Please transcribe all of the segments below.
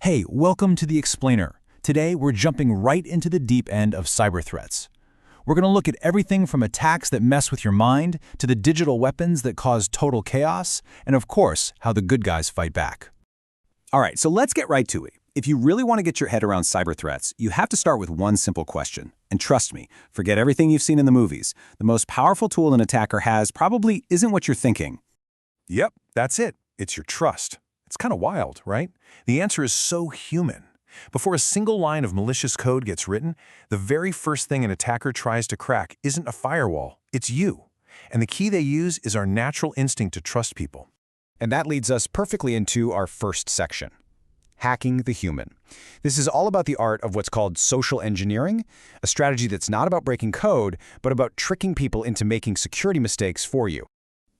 Hey, welcome to The Explainer. Today, we're jumping right into the deep end of cyber threats. We're going to look at everything from attacks that mess with your mind to the digital weapons that cause total chaos, and of course, how the good guys fight back. All right, so let's get right to it. If you really want to get your head around cyber threats, you have to start with one simple question. And trust me, forget everything you've seen in the movies. The most powerful tool an attacker has probably isn't what you're thinking. Yep, that's it. It's your trust. It's kind of wild, right? The answer is so human. Before a single line of malicious code gets written, the very first thing an attacker tries to crack isn't a firewall, it's you. And the key they use is our natural instinct to trust people. And that leads us perfectly into our first section, hacking the human. This is all about the art of what's called social engineering, a strategy that's not about breaking code, but about tricking people into making security mistakes for you.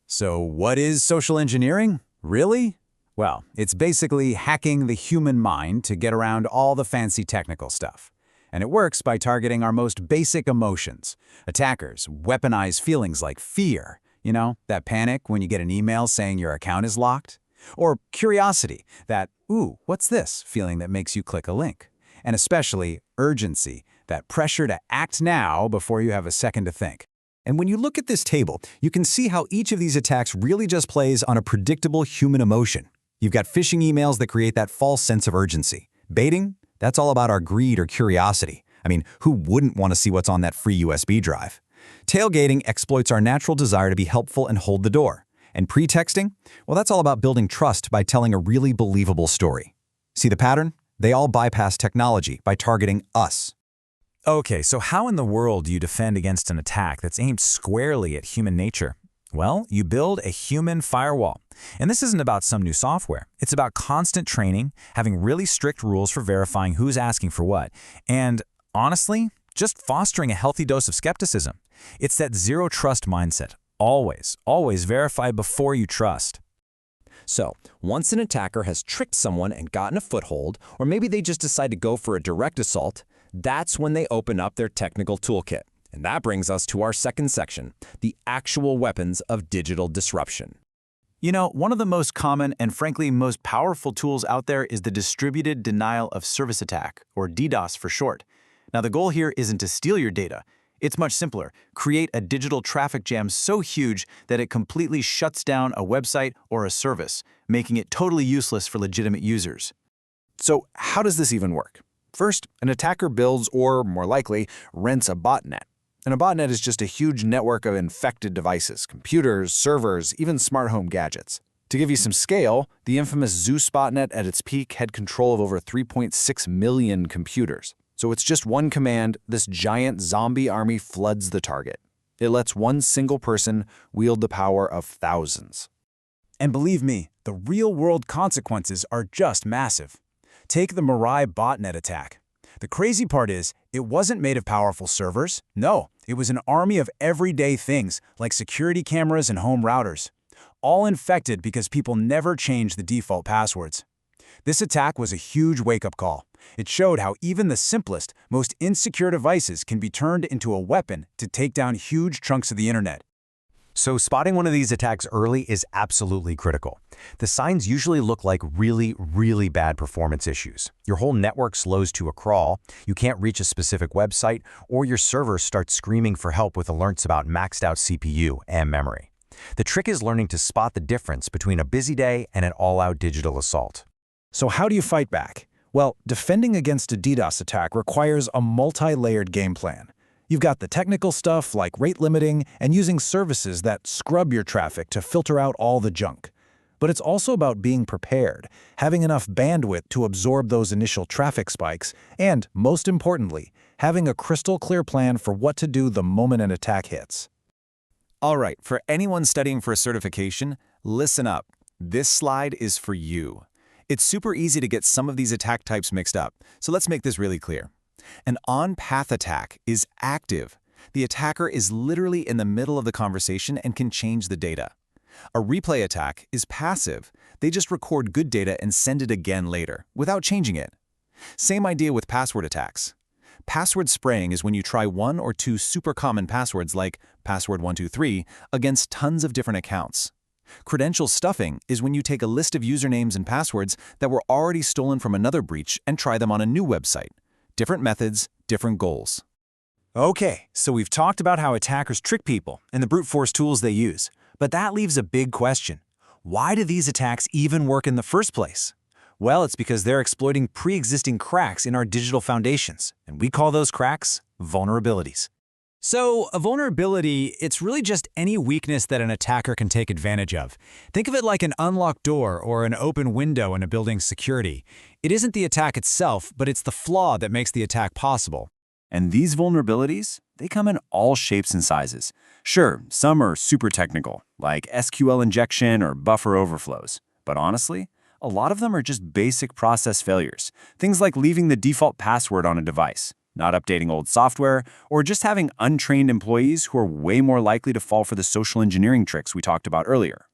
So what is social engineering? Really? Well, it's basically hacking the human mind to get around all the fancy technical stuff. And it works by targeting our most basic emotions. Attackers weaponize feelings like fear, that panic when you get an email saying your account is locked. Or curiosity, that, ooh, what's this feeling that makes you click a link. And especially urgency, that pressure to act now before you have a second to think. And when you look at this table, you can see how each of these attacks really just plays on a predictable human emotion. You've got phishing emails that create that false sense of urgency. Baiting, that's all about our greed or curiosity. I mean, who wouldn't want to see what's on that free USB drive? Tailgating exploits our natural desire to be helpful and hold the door. And pretexting, well, that's all about building trust by telling a really believable story. See the pattern? They all bypass technology by targeting us. Okay, so how in the world do you defend against an attack that's aimed squarely at human nature? Well, you build a human firewall. And this isn't about some new software. It's about constant training, having really strict rules for verifying who's asking for what, and honestly, just fostering a healthy dose of skepticism. It's that zero trust mindset. Always verify before you trust. So, once an attacker has tricked someone and gotten a foothold, or maybe they just decide to go for a direct assault, that's when they open up their technical toolkit. And that brings us to our second section, the actual weapons of digital disruption. One of the most common and frankly most powerful tools out there is the distributed denial of service attack, or DDoS for short. Now, the goal here isn't to steal your data. It's much simpler. Create a digital traffic jam so huge that it completely shuts down a website or a service, making it totally useless for legitimate users. So how does this even work? First, an attacker builds, or more likely, rents a botnet. And a botnet is just a huge network of infected devices, computers, servers, even smart home gadgets. To give you some scale, the infamous Zeus botnet at its peak had control of over 3.6 million computers. So it's just one command, this giant zombie army floods the target. It lets one single person wield the power of thousands. And believe me, the real-world consequences are just massive. Take the Mira botnet attack. The crazy part is, it wasn't made of powerful servers. No, it was an army of everyday things, like security cameras and home routers. All infected because people never changed the default passwords. This attack was a huge wake-up call. It showed how even the simplest, most insecure devices can be turned into a weapon to take down huge chunks of the internet. So spotting one of these attacks early is absolutely critical. The signs usually look like really bad performance issues. Your whole network slows to a crawl, you can't reach a specific website, or your server starts screaming for help with alerts about maxed out CPU and memory. The trick is learning to spot the difference between a busy day and an all-out digital assault. So how do you fight back? Well, defending against a DDoS attack requires a multi-layered game plan. You've got the technical stuff like rate limiting and using services that scrub your traffic to filter out all the junk. But it's also about being prepared, having enough bandwidth to absorb those initial traffic spikes, and, most importantly, having a crystal clear plan for what to do the moment an attack hits. All right, for anyone studying for a certification, listen up. This slide is for you. It's super easy to get some of these attack types mixed up, so let's make this really clear. An on-path attack is active. The attacker is literally in the middle of the conversation and can change the data. A replay attack is passive. They just record good data and send it again later, without changing it. Same idea with password attacks. Password spraying is when you try one or two super common passwords like password123 against tons of different accounts. Credential stuffing is when you take a list of usernames and passwords that were already stolen from another breach and try them on a new website. Different methods, different goals. Okay, so we've talked about how attackers trick people and the brute force tools they use. But that leaves a big question. Why do these attacks even work in the first place? Well, it's because they're exploiting pre-existing cracks in our digital foundations, and we call those cracks vulnerabilities. So, a vulnerability, it's really just any weakness that an attacker can take advantage of. Think of it like an unlocked door or an open window in a building's security. It isn't the attack itself, but it's the flaw that makes the attack possible. And these vulnerabilities, they come in all shapes and sizes. Sure, some are super technical, like SQL injection or buffer overflows. But honestly, a lot of them are just basic process failures. Things like leaving the default password on a device, not updating old software, or just having untrained employees who are way more likely to fall for the social engineering tricks we talked about earlier.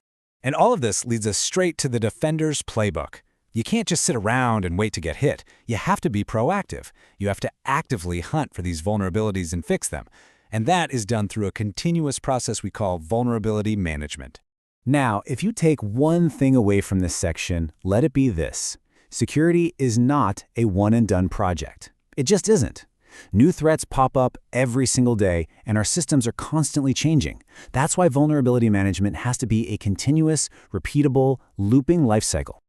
And all of this leads us straight to the defender's playbook. You can't just sit around and wait to get hit. You have to be proactive. You have to actively hunt for these vulnerabilities and fix them. And that is done through a continuous process we call vulnerability management. Now, if you take one thing away from this section, let it be this. Security is not a one-and-done project. It just isn't. New threats pop up every single day, and our systems are constantly changing. That's why vulnerability management has to be a continuous, repeatable, looping lifecycle.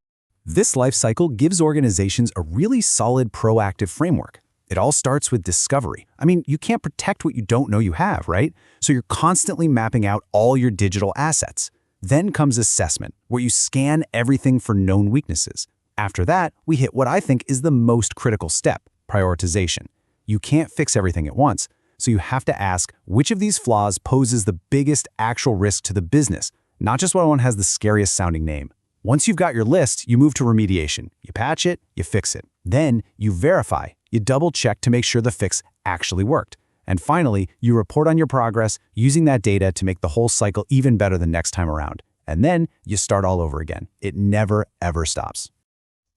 This lifecycle gives organizations a really solid proactive framework. It all starts with discovery. I mean, you can't protect what you don't know you have, right? So you're constantly mapping out all your digital assets. Then comes assessment, where you scan everything for known weaknesses. After that, we hit what I think is the most critical step, prioritization. You can't fix everything at once, so you have to ask which of these flaws poses the biggest actual risk to the business, not just what one has the scariest sounding name. Once you've got your list, you move to remediation. You patch it, you fix it. Then you verify. You double-check to make sure the fix actually worked. And finally, you report on your progress using that data to make the whole cycle even better the next time around. And then you start all over again. It never, ever stops.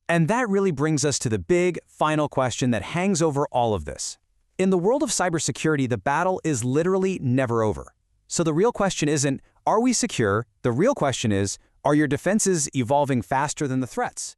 And that really brings us to the big, final question that hangs over all of this. In the world of cybersecurity, the battle is literally never over. So the real question isn't, are we secure? The real question is, are your defenses evolving faster than the threats?